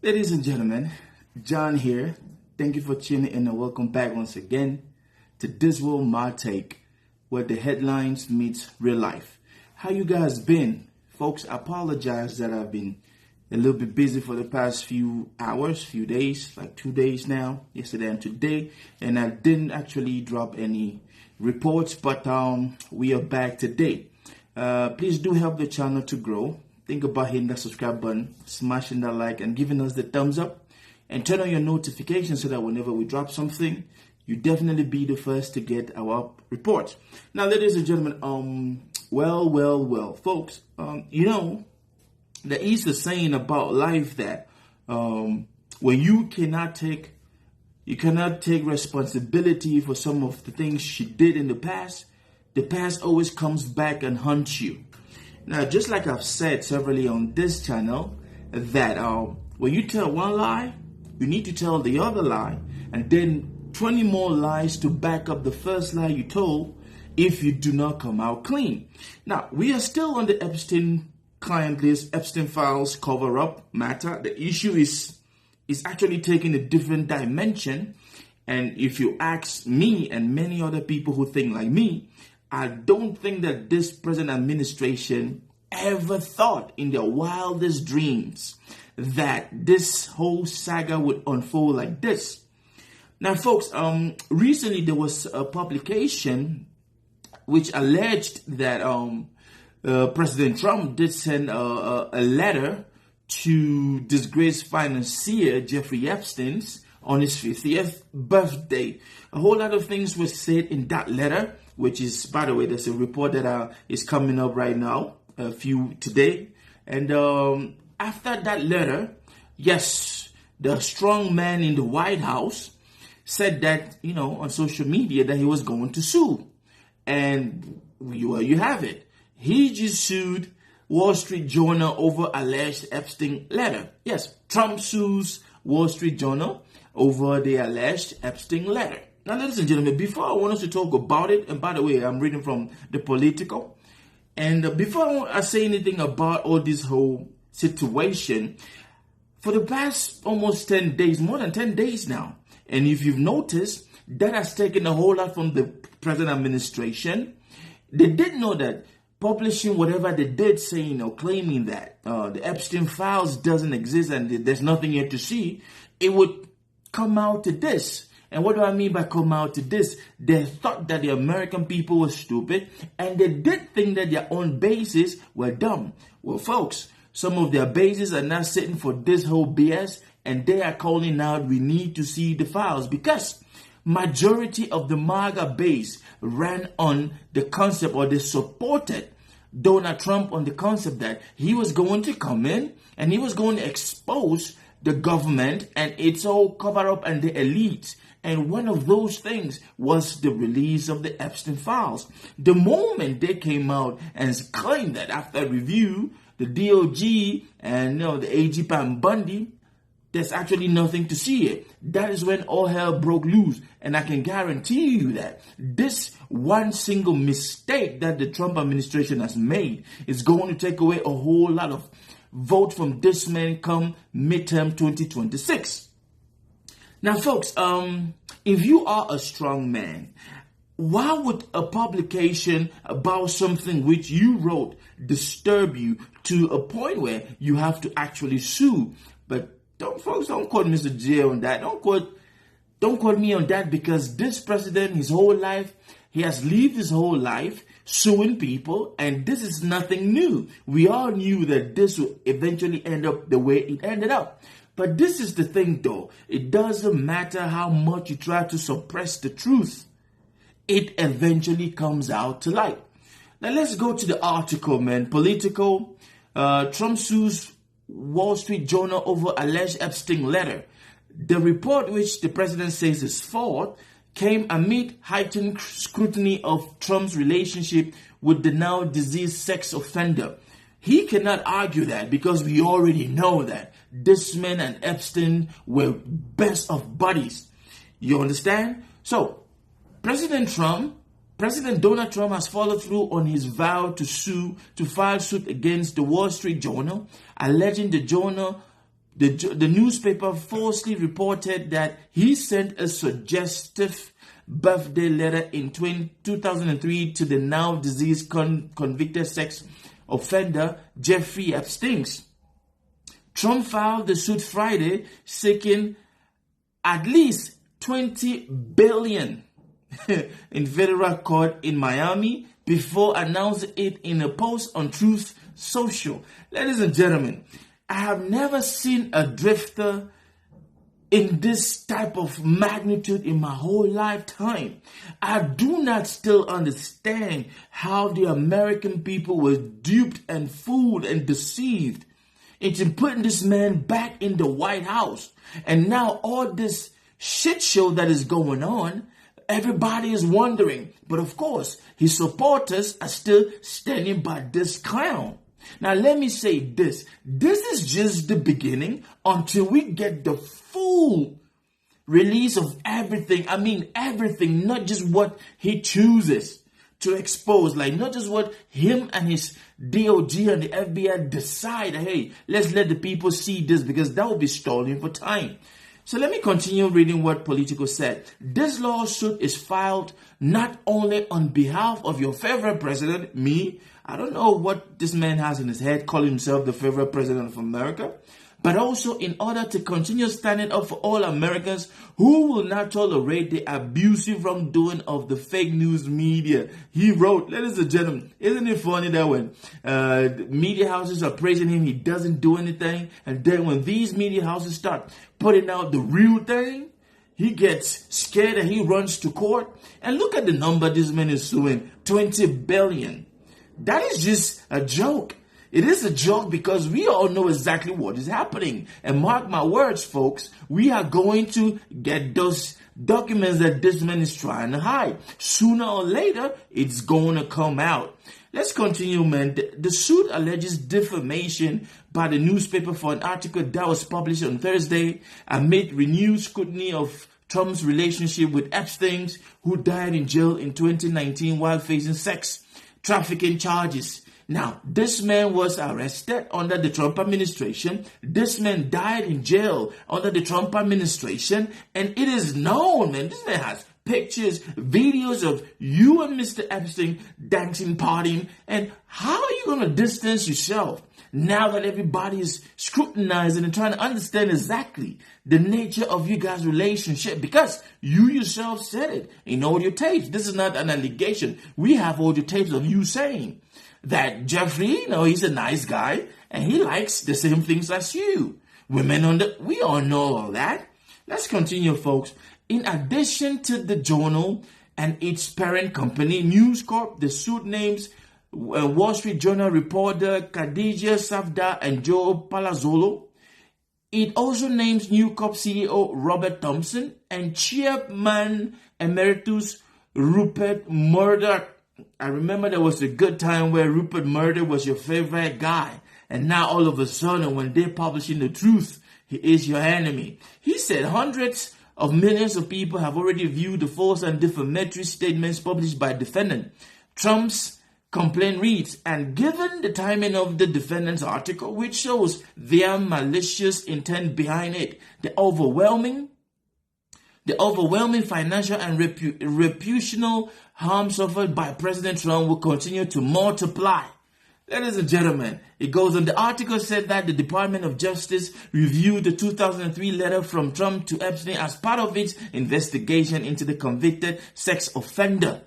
Ladies and gentlemen, John here. Thank you for tuning in and welcome back once again to This World My Take, where the headlines meets real life. How you guys been? Folks, I apologize that I've been a little bit busy for the past few hours, few days, like 2 days now, yesterday and today, and I didn't actually drop any reports, but we are back today. Please do help the channel to grow. Think about hitting that subscribe button, smashing that like, and giving us the thumbs up. And turn on your notifications so that whenever we drop something, you definitely be the first to get our report. Now, ladies and gentlemen, well, folks, there is a saying about life that when you cannot take responsibility for some of the things you did in the past always comes back and haunts you. Now, just like I've said severally on this channel, that when you tell one lie, you need to tell the other lie, and then 20 more lies to back up the first lie you told if you do not come out clean. Now, we are still on the Epstein client list, Epstein files cover-up matter. The issue is actually taking a different dimension, and if you ask me and many other people who think like me, I don't think that this present administration ever thought in their wildest dreams that this whole saga would unfold like this. Now, folks, recently there was a publication which alleged that President Trump did send a letter to disgraced financier Jeffrey Epstein on his 50th birthday. A whole lot of things were said in that letter, which is, by the way, there's a report that is coming up right now, a few today. And after that letter, yes, the strong man in the White House said that, on social media that he was going to sue. And you have it. He just sued Wall Street Journal over alleged Epstein letter. Yes, Trump sues Wall Street Journal over the alleged Epstein letter. Now, ladies and gentlemen, before I want us to talk about it, and by the way, I'm reading from the Political, and before I say anything about all this whole situation, for the past almost 10 days, more than 10 days now, and if you've noticed, that has taken a whole lot from the present administration. They did know that publishing whatever they did, saying or claiming that the Epstein files doesn't exist and there's nothing here to see, it would come out to this. And what do I mean by come out to this? They thought that the American people were stupid, and they did think that their own bases were dumb. Well, folks, some of their bases are not sitting for this whole BS, and they are calling out, we need to see the files, because majority of the MAGA base ran on the concept, or they supported Donald Trump on the concept that he was going to come in and he was going to expose the government and its whole cover up and the elites. And one of those things was the release of the Epstein files. The moment they came out and claimed that after review, the DOJ and the AG Pam Bundy, there's actually nothing to see it. That is when all hell broke loose. And I can guarantee you that this one single mistake that the Trump administration has made is going to take away a whole lot of vote from this man come midterm 2026. Now, folks, if you are a strong man, why would a publication about something which you wrote disturb you to a point where you have to actually sue? But don't quote Mr. J on that. Don't quote me on that, because this president, his whole life, he has lived his whole life suing people, and this is nothing new. We all knew that this would eventually end up the way it ended up. But this is the thing, though. It doesn't matter how much you try to suppress the truth. It eventually comes out to light. Now, let's go to the article, man. Political. Trump sues Wall Street Journal over alleged Epstein letter. The report, which the president says is false, came amid heightened scrutiny of Trump's relationship with the now deceased sex offender. He cannot argue that, because we already know that this man and Epstein were best of buddies. You understand? So, President Donald Trump has followed through on his vow to file suit against the Wall Street Journal, alleging the journal The newspaper falsely reported that he sent a suggestive birthday letter in 2003 to the now deceased convicted sex offender Jeffrey Epstein. Trump filed the suit Friday, seeking at least $20 billion in federal court in Miami before announcing it in a post on Truth Social. Ladies and gentlemen, I have never seen a drifter in this type of magnitude in my whole lifetime. I do not still understand how the American people were duped and fooled and deceived into putting this man back in the White House. And now all this shit show that is going on, everybody is wondering. But of course, his supporters are still standing by this clown. Now, let me say this. This is just the beginning until we get the full release of everything. I mean, everything, not just what he chooses to expose, like not just what him and his DOJ and the FBI decide, hey, let's let the people see this, because that will be stalling for time. So let me continue reading what Politico said. This lawsuit is filed not only on behalf of your favorite president, me. I don't know what this man has in his head calling himself the favorite president of America, but also in order to continue standing up for all Americans who will not tolerate the abusive wrongdoing of the fake news media. He wrote, ladies and gentlemen, isn't it funny that when media houses are praising him, he doesn't do anything, and then when these media houses start putting out the real thing, he gets scared and he runs to court. And look at the number this man is suing, $20 billion. That is just a joke. It is a joke because we all know exactly what is happening. And mark my words, folks, we are going to get those documents that this man is trying to hide. Sooner or later, it's going to come out. Let's continue, man. The suit alleges defamation by the newspaper for an article that was published on Thursday amid renewed scrutiny of Trump's relationship with Epstein, who died in jail in 2019 while facing sex trafficking charges. Now, this man was arrested under the Trump administration. This man died in jail under the Trump administration. And it is known, man, this man has pictures, videos of you and Mr. Epstein dancing, partying. And how are you going to distance yourself now that everybody is scrutinizing and trying to understand exactly the nature of you guys' relationship? Because you yourself said it in audio tapes. This is not an allegation. We have audio tapes of you saying that Jeffrey, he's a nice guy and he likes the same things as you. We all know all that. Let's continue, folks. In addition to the Journal and its parent company, News Corp, the suit names Wall Street Journal reporter Khadeeja, Safdar, and Joe Palazzolo. It also names News Corp CEO Robert Thompson and Chairman Emeritus Rupert Murdoch. I remember there was a good time where Rupert Murdoch was your favorite guy. And now all of a sudden, when they're publishing the truth, he is your enemy. He said hundreds of millions of people have already viewed the false and defamatory statements published by defendant. Trump's complaint reads, and given the timing of the defendant's article, which shows their malicious intent behind it, the overwhelming financial and reputational harm suffered by President Trump will continue to multiply. Ladies and gentlemen, it goes on. The article said that the Department of Justice reviewed the 2003 letter from Trump to Epstein as part of its investigation into the convicted sex offender.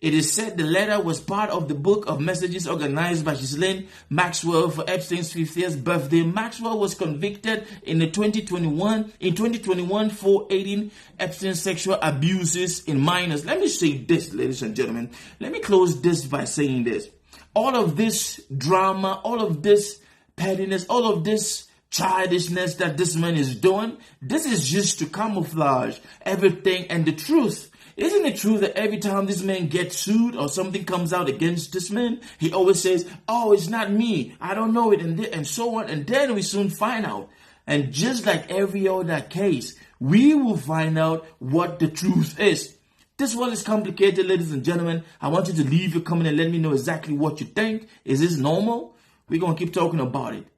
It is said the letter was part of the book of messages organized by Ghislaine Maxwell for Epstein's 50th birthday. Maxwell was convicted in 2021 for aiding Epstein's sexual abuses in minors. Let me say this, ladies and gentlemen. Let me close this by saying this. All of this drama, all of this pettiness, all of this childishness that this man is doing, this is just to camouflage everything and the truth. Isn't it true that every time this man gets sued or something comes out against this man, he always says, oh, it's not me, I don't know it, and so on. And then we soon find out. And just like every other case, we will find out what the truth is. This one is complicated, ladies and gentlemen. I want you to leave your comment and let me know exactly what you think. Is this normal? We're going to keep talking about it.